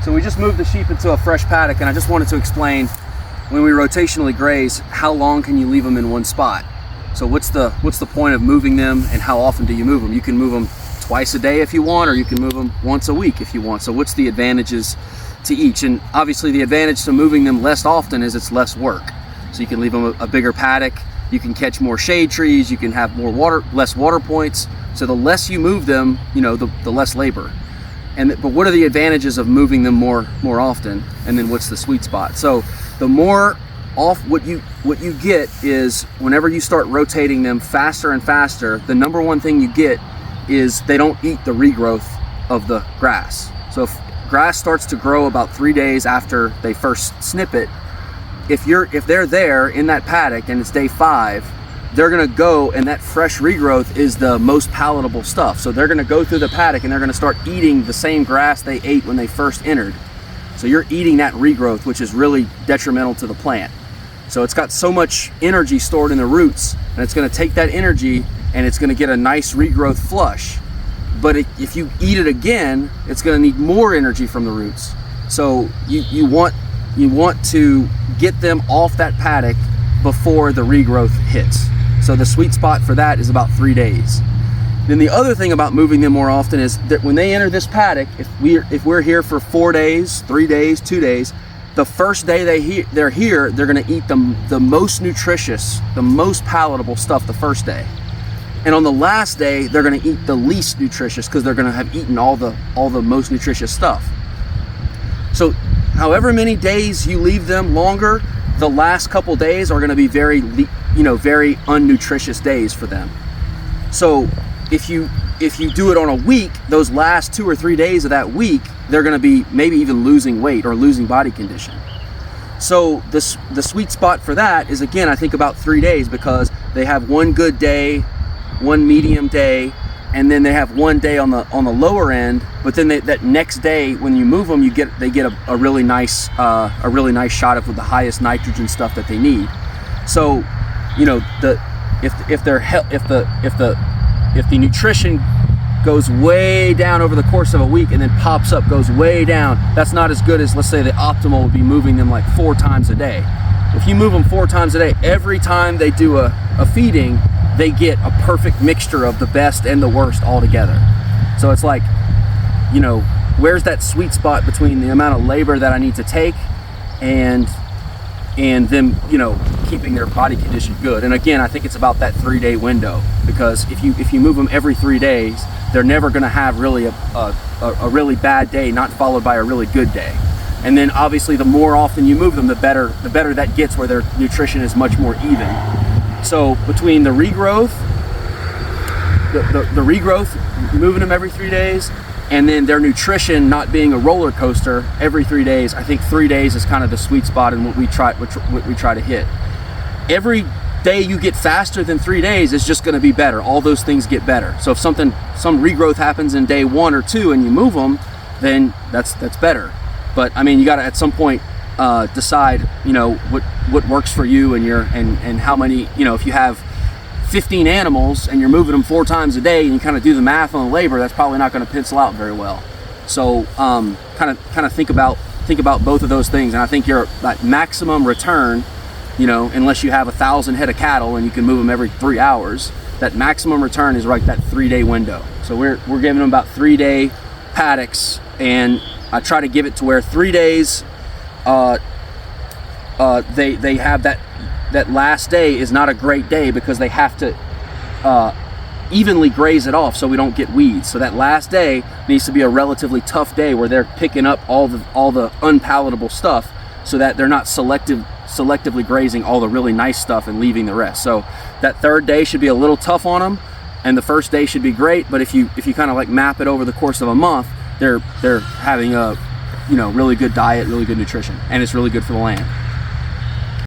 So we just moved the sheep into a fresh paddock, and I just wanted to explain, when we rotationally graze, how long can you leave them in one spot? So what's the point of moving them, and how often do you move them? You can move them twice a day if you want, or you can move them once a week if you want. So what's the advantages to each? And obviously the advantage to moving them less often is it's less work. So you can leave them a bigger paddock, you can catch more shade trees, you can have less water points. So the less you move them, the less labor. But what are the advantages of moving them more often? And then what's the sweet spot? So the more off, what you get is, whenever you start rotating them faster and faster, the number one thing you get is they don't eat the regrowth of the grass. So if grass starts to grow about 3 days after they first snip it, if they're there in that paddock and it's day 5, they're gonna go, and that fresh regrowth is the most palatable stuff. So they're gonna go through the paddock and they're gonna start eating the same grass they ate when they first entered. So you're eating that regrowth, which is really detrimental to the plant. So it's got so much energy stored in the roots, and it's gonna take that energy and it's gonna get a nice regrowth flush. But if you eat it again, it's gonna need more energy from the roots. So you want to get them off that paddock before the regrowth hits. So the sweet spot for that is about 3 days. Then the other thing about moving them more often is that when they enter this paddock, if we're here for 4 days, 3 days, 2 days, the first day they're here, they're gonna eat the most nutritious, the most palatable stuff the first day. And on the last day, they're gonna eat the least nutritious, because they're gonna have eaten all the most nutritious stuff. So however many days you leave them longer, the last couple days are gonna be very unnutritious days for them. So if you do it on a week, those last 2 or 3 days of that week, they're gonna be maybe even losing weight or losing body condition. So the sweet spot for that is, again, I think about 3 days, because they have one good day, one medium day, and then they have one day on the lower end. But then that next day, when you move them, they get a really nice shot of the highest nitrogen stuff that they need. So if the nutrition goes way down over the course of a week and then pops up, goes way down, that's not as good as, let's say, the optimal would be moving them like 4 times a day. If you move them 4 times a day, every time they do a feeding, they get a perfect mixture of the best and the worst all together. So it's like, where's that sweet spot between the amount of labor that I need to take and them, keeping their body condition good. And again, I think it's about that 3-day window, because if you move them every 3 days, they're never going to have really a really bad day, not followed by a really good day. And then obviously the more often you move them, the better that gets, where their nutrition is much more even. So between the regrowth, the regrowth, moving them every 3 days, and then their nutrition not being a roller coaster every 3 days, I think 3 days is kind of the sweet spot, and what we try to hit. Every day you get faster than 3 days is just going to be better. All those things get better. So if some regrowth happens in day 1 or 2 and you move them, then that's better. But I mean, you got to at some point decide, what works for you and how many, if you have 15 animals and you're moving them 4 times a day, and you kind of do the math on the labor, that's probably not going to pencil out very well. So kind of think about both of those things, and I think you're at maximum return, unless you have 1,000 head of cattle and you can move them every 3 hours, that maximum return is right that 3-day window. So we're giving them about 3-day paddocks, and I try to give it to where 3 days they have that last day is not a great day, because they have to evenly graze it off so we don't get weeds. So that last day needs to be a relatively tough day, where they're picking up all the unpalatable stuff, so that they're not selectively grazing all the really nice stuff and leaving the rest. So that 3rd day should be a little tough on them, and the 1st day should be great. But if you kind of like map it over the course of a month, they're having a really good diet, really good nutrition, and it's really good for the land.